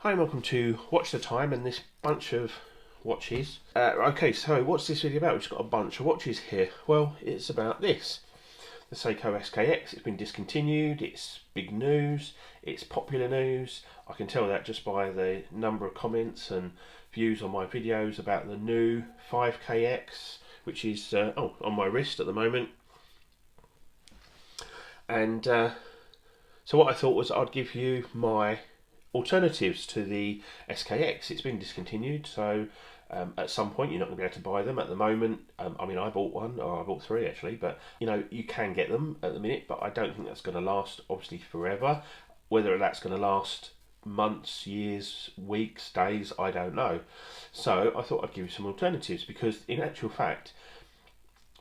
Hi and welcome to Watch the Time and this bunch of watches. Okay, so what's this video about? We've just got a bunch of watches here. Well, it's about this. The Seiko SKX, it's been discontinued, it's big news, it's popular news. I can tell that just by the number of comments and views on my videos about the new 5KX, which is on my wrist at the moment. And so what I thought was I'd give you my alternatives to the SKX. It's been discontinued, so at some point you're not going to be able to buy them. At the moment, I mean, I bought one, or I bought three actually, but you know, you can get them at the minute, but I don't think that's going to last obviously forever. Whether that's going to last months, years, weeks, days, I don't know. So I thought I'd give you some alternatives, because in actual fact,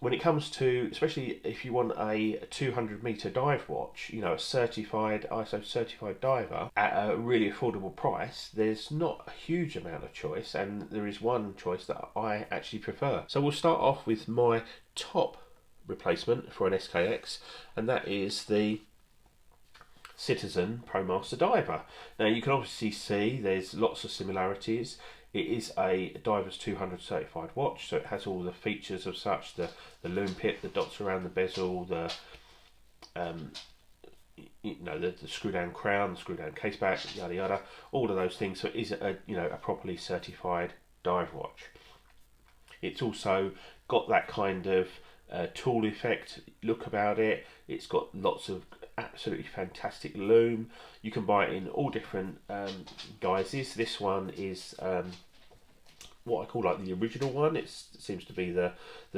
when it comes to, especially if you want a 200-meter dive watch, you know, a certified ISO certified diver at a really affordable price, there's not a huge amount of choice, and there is one choice that I actually prefer. So we'll start off with my top replacement for an SKX, and that is the Citizen ProMaster Diver. Now you can obviously see there's lots of similarities. It is a Divers 200 certified watch, so it has all the features of such, the loom pip, the dots around the bezel, the the screw down crown, the screw down case back, yada yada, all of those things. So it is a properly certified dive watch. It's also got that kind of tool effect look about it. It's got lots of absolutely fantastic loom. You can buy it in all different guises. This one is what I call like the original one. It seems to be the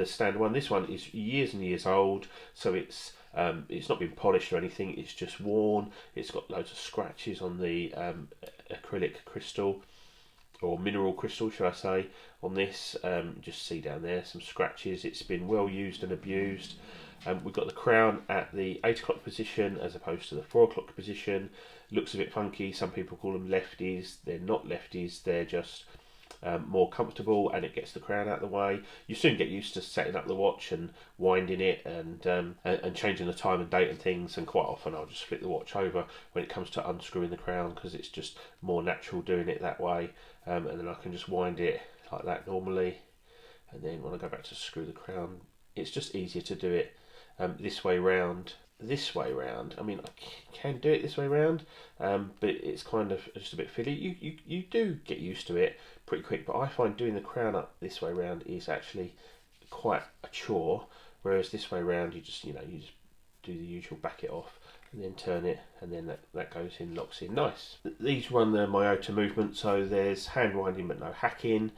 standard one. This one is years and years old, so it's not been polished or anything. It's just worn. It's got loads of scratches on the acrylic crystal, or mineral crystal should I say, on this. Just see down there some scratches. It's been well used and abused. We've got the crown at the 8 o'clock position as opposed to the 4 o'clock position. Looks a bit funky. Some people call them lefties. They're not lefties, they're just more comfortable, and it gets the crown out of the way. You soon get used to setting up the watch and winding it and changing the time and date and things, and quite often I'll just flip the watch over when it comes to unscrewing the crown, because it's just more natural doing it that way, and then I can just wind it like that normally, and then when I go back to screw the crown, it's just easier to do it this way round. I mean, I can do it this way round, but it's kind of just a bit fiddly. You do get used to it pretty quick, but I find doing the crown up this way round is actually quite a chore, whereas this way round you just do the usual, back it off and then turn it, and then that goes in, locks in nice. These run the Miyota movement, so there's hand winding but no hacking.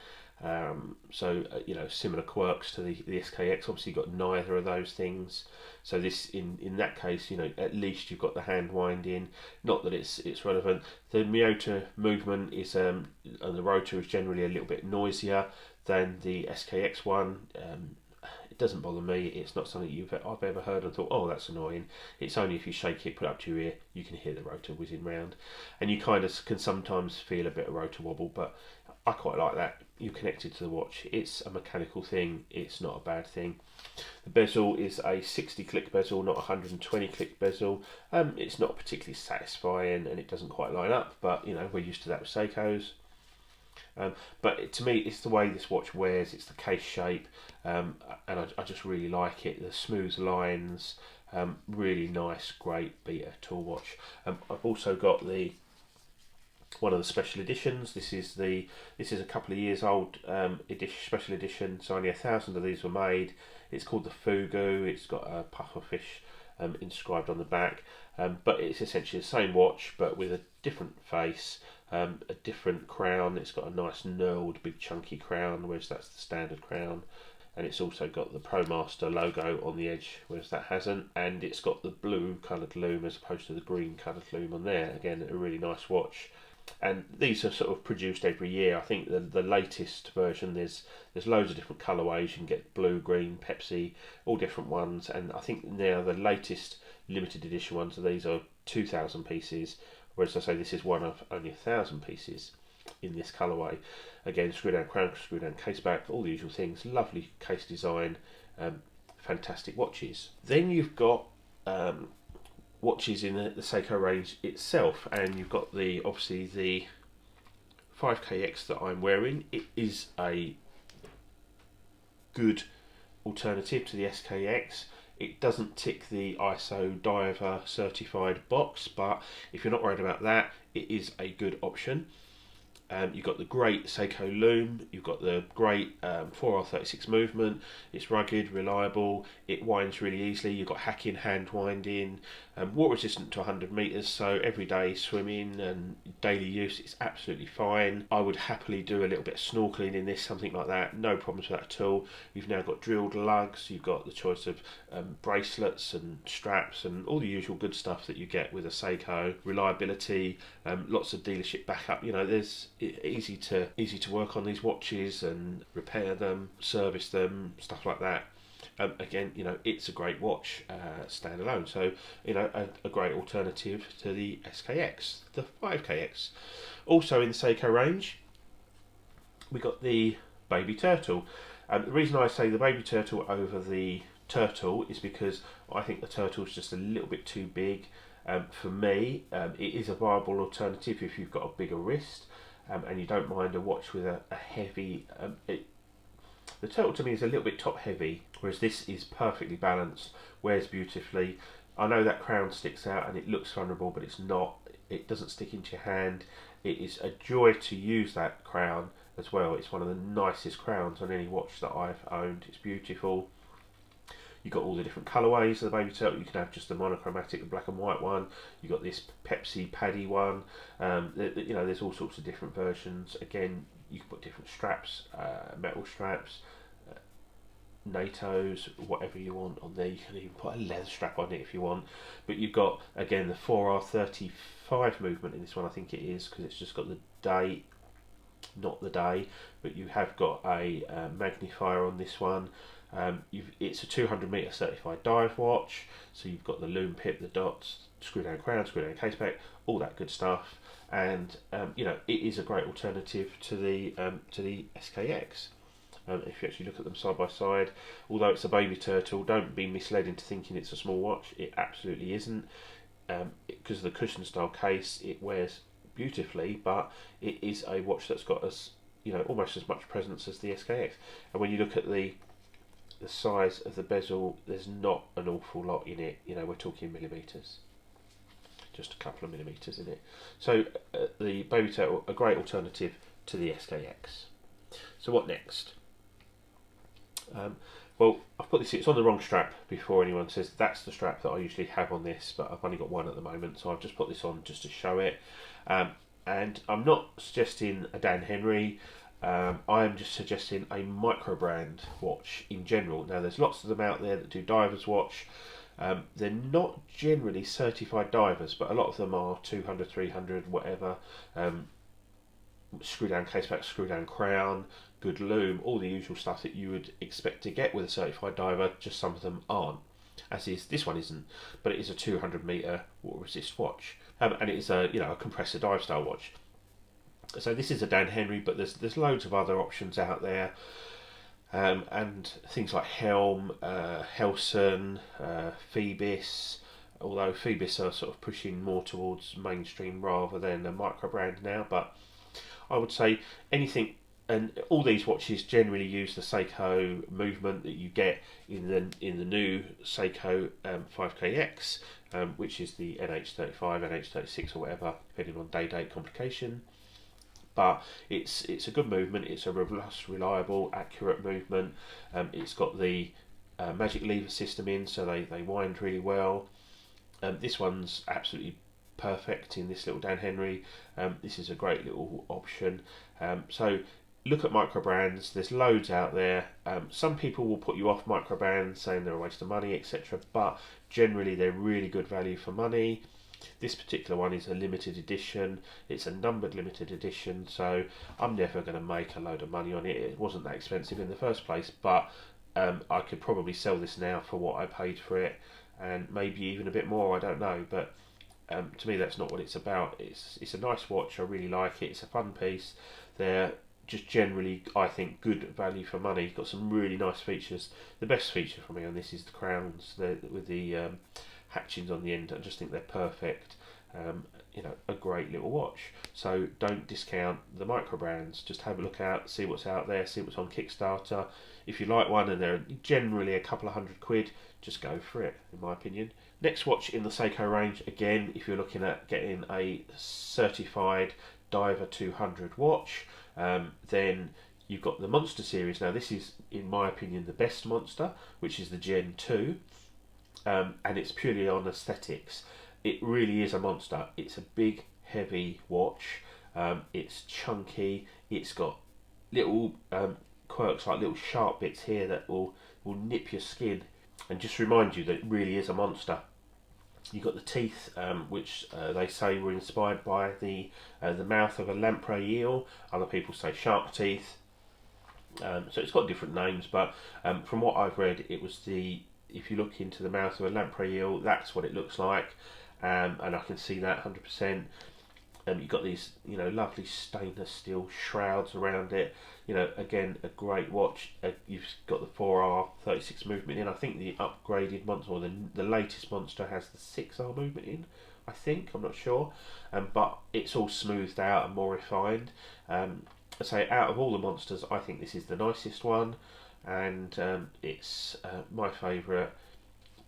Similar quirks to the SKX. Obviously, you've got neither of those things. So this, in that case, at least you've got the hand winding. Not that it's relevant. The Miyota movement is, and the rotor is generally a little bit noisier than the SKX one. It doesn't bother me. It's not something I've ever heard and thought, oh, that's annoying. It's only if you shake it, put it up to your ear, you can hear the rotor whizzing round, and you kind of can sometimes feel a bit of rotor wobble, but I quite like that. You're connected to the watch. It's a mechanical thing. It's not a bad thing. The bezel is a 60 click bezel, not a 120 click bezel. It's not particularly satisfying, and it doesn't quite line up, but we're used to that with Seikos. But to me, it's the way this watch wears. It's the case shape, and I just really like it. The smooth lines, really nice, great beater tool watch. I've also got one of the special editions. This is a couple of years old special edition, so only 1,000 of these were made. It's called the Fugu. It's got a pufferfish inscribed on the back, but it's essentially the same watch but with a different face, a different crown. It's got a nice knurled big chunky crown, whereas that's the standard crown, and it's also got the ProMaster logo on the edge, whereas that hasn't, and it's got the blue coloured loom as opposed to the green coloured loom on there. Again, a really nice watch. And these are sort of produced every year. I think the latest version, there's loads of different colourways. You can get blue, green, Pepsi, all different ones. And I think now the latest limited edition ones of these are 2,000 pieces, whereas I say this is one of only 1,000 pieces in this colourway. Again, screw down crown, screw down case back, all the usual things. Lovely case design, fantastic watches. Then you've got watches in the Seiko range itself, and you've got obviously the 5KX that I'm wearing, it is a good alternative to the SKX. It doesn't tick the ISO diver certified box, but if you're not worried about that, it is a good option. You've got the great Seiko loom, you've got the great 4R36 movement, it's rugged, reliable, it winds really easily, you've got hacking, hand winding, water resistant to 100 metres, so everyday swimming and daily use it's absolutely fine. I would happily do a little bit of snorkeling in this, something like that, no problems with that at all. You've now got drilled lugs, you've got the choice of bracelets and straps and all the usual good stuff that you get with a Seiko. Reliability, lots of dealership backup, you know, there's easy to work on these watches and repair them, service them, stuff like that. Again, you know, it's a great watch standalone, so you know, a great alternative to the SKX, the 5KX. Also in the Seiko range, we got the Baby Turtle. The reason I say the Baby Turtle over the Turtle is because I think the Turtle is just a little bit too big. For me, it is a viable alternative if you've got a bigger wrist. And you don't mind a watch with a heavy... the Turtle to me is a little bit top heavy, whereas this is perfectly balanced, wears beautifully. I know that crown sticks out and it looks vulnerable, but it's not. It doesn't stick into your hand. It is a joy to use that crown as well. It's one of the nicest crowns on any watch that I've owned. It's beautiful. You've got all the different colourways of the Baby Turtle. You can have just the monochromatic, the black and white one. You've got this Pepsi Paddy one. You know, there's all sorts of different versions. Again, you can put different straps, metal straps, NATOs, whatever you want on there. You can even put a leather strap on it if you want. But you've got, again, the 4R35 movement in this one, I think it is, because it's just got the date, not the day. But you have got a magnifier on this one. It's a 200 metre certified dive watch, so you've got the loom pip, the dots, screw down crown, screw down case back, all that good stuff, and you know, it is a great alternative to the SKX. If you actually look at them side by side, although it's a Baby Turtle, don't be misled into thinking it's a small watch. It absolutely isn't, because of the cushion style case. It wears beautifully, but it is a watch that's got almost as much presence as the SKX. And when you look at the size of the bezel, there's not an awful lot in it. You know, we're talking millimetres, just a couple of millimetres in it. So the Baby Turtle, a great alternative to the SKX. So what next? Well, I've put this, it's on the wrong strap before anyone says that's the strap that I usually have on this, but I've only got one at the moment, so I've just put this on just to show it. And I'm not suggesting a Dan Henry. I'm just suggesting a micro brand watch in general. Now, there's lots of them out there that do divers watch. They're not generally certified divers, but a lot of them are 200, 300, whatever. Screw down case back, screw down crown, good loom, all the usual stuff that you would expect to get with a certified diver. Just some of them aren't, as is this one isn't, but it is a 200 metre water resist watch, and it is a compressor dive style watch. So this is a Dan Henry, but there's loads of other options out there, and things like Helm, Helson, Phoebus. Although Phoebus are sort of pushing more towards mainstream rather than a micro brand now, but I would say anything, and all these watches generally use the Seiko movement that you get in the new Seiko 5KX, which is the NH35, NH36 or whatever, depending on date complication. But it's a good movement. It's a robust, reliable, accurate movement. It's got the magic lever system in, so they wind really well. This one's absolutely perfect in this little Dan Henry. This is a great little option. So look at micro brands. There's loads out there. Some people will put you off micro brands, saying they're a waste of money, etc. But generally, they're really good value for money. This particular one is a limited edition. It's a numbered limited edition, so I'm never going to make a load of money on it. It wasn't that expensive in the first place, but I could probably sell this now for what I paid for it, and maybe even a bit more. I don't know, but to me, that's not what it's about. It's a nice watch. I really like it. It's a fun piece. They're just generally, I think, good value for money. Got some really nice features. The best feature for me on this is the crowns with the hatchings on the end. I just think they're perfect. a great little watch. So don't discount the micro brands. Just have a look out, see what's out there, see what's on Kickstarter. If you like one and they're generally a couple of £100, just go for it, in my opinion. Next watch in the Seiko range, again, if you're looking at getting a certified Diver 200 watch, then you've got the Monster series. Now this is, in my opinion, the best Monster, which is the Gen 2, and it's purely on aesthetics. It really is a monster. It's a big, heavy watch. It's chunky. It's got little quirks, like little sharp bits here that will nip your skin and just remind you that it really is a monster. You've got the teeth, which they say were inspired by the mouth of a lamprey eel. Other people say shark teeth. So it's got different names, but from what I've read, it was if you look into the mouth of a lamprey eel, that's what it looks like. And I can see that 100%. You've got these, lovely stainless steel shrouds around it. Again, a great watch. You've got the 4R 36 movement in. I think the upgraded Monster, or the latest Monster, has the 6R movement in. I think, I'm not sure, but it's all smoothed out and more refined. I say, out of all the Monsters, I think this is the nicest one, and it's my favourite.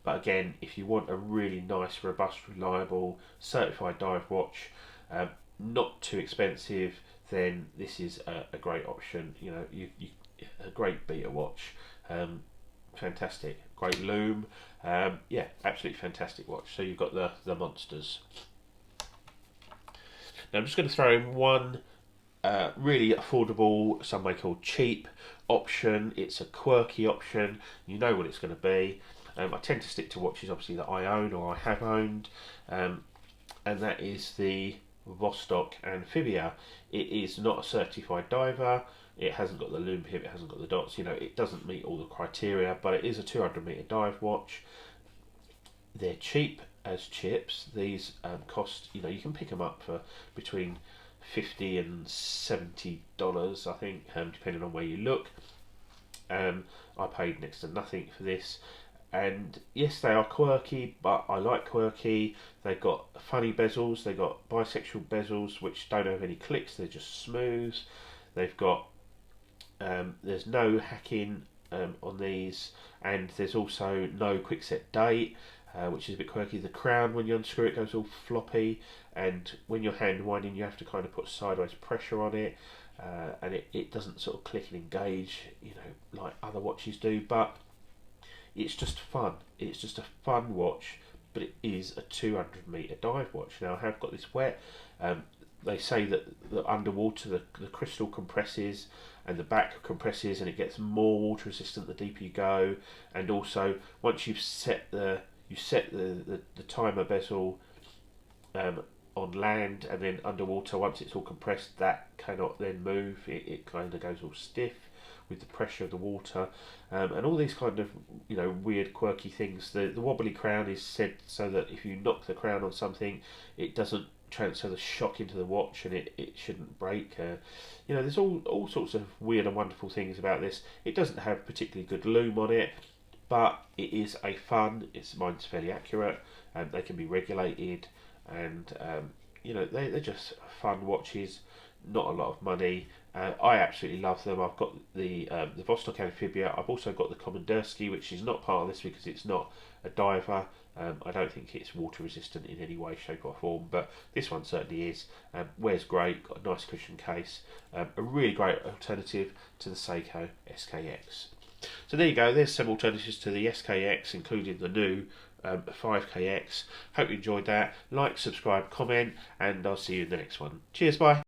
But again, if you want a really nice, robust, reliable, certified dive watch, not too expensive, then this is a great option. A great beta watch, fantastic, great loom, yeah, absolutely fantastic watch. So you've got the Monsters. Now I'm just going to throw in one really affordable, some may call cheap option. It's a quirky option. You know what it's going to be. I tend to stick to watches, obviously, that I own or I have owned, and that is the Vostok Amphibia. It is not a certified diver. It hasn't got the loom pivot, it hasn't got the dots. It doesn't meet all the criteria, but it is a 200-meter dive watch. They're cheap as chips. These cost, you can pick them up for between $50 and $70, I think, depending on where you look. I paid next to nothing for this. And yes, they are quirky, but I like quirky. They've got funny bezels. They've got bisexual bezels, which don't have any clicks. They're just smooth. They've got there's no hacking on these, and there's also no quick set date, which is a bit quirky. The crown, when you unscrew it, goes all floppy, and when you're hand winding, you have to kind of put sideways pressure on it, and it doesn't sort of click and engage, like other watches do. But it's just fun. It's just a fun watch, but it is a 200-meter dive watch. Now, I have got this wet. They say that underwater the crystal compresses and the back compresses, and it gets more water resistant the deeper you go. And also, once you've set the timer bezel on land, and then underwater, once it's all compressed, that cannot then move. It kind of goes all stiff with the pressure of the water, and all these kind of weird quirky things. The wobbly crown is said so that if you knock the crown on something, it doesn't transfer the shock into the watch, and it shouldn't break. There's all sorts of weird and wonderful things about this. It doesn't have particularly good loom on it, but it is a fun. Mine's fairly accurate, and they can be regulated, and they're just fun watches. Not a lot of money. I absolutely love them. I've got the Vostok Amphibia. I've also got the Kommandersky, which is not part of this because it's not a diver. I don't think it's water resistant in any way, shape or form, but this one certainly is. Wears great, got a nice cushion case. A really great alternative to the Seiko SKX. So there you go, there's some alternatives to the SKX, including the new 5KX. Hope you enjoyed that. Like, subscribe, comment, and I'll see you in the next one. Cheers, bye.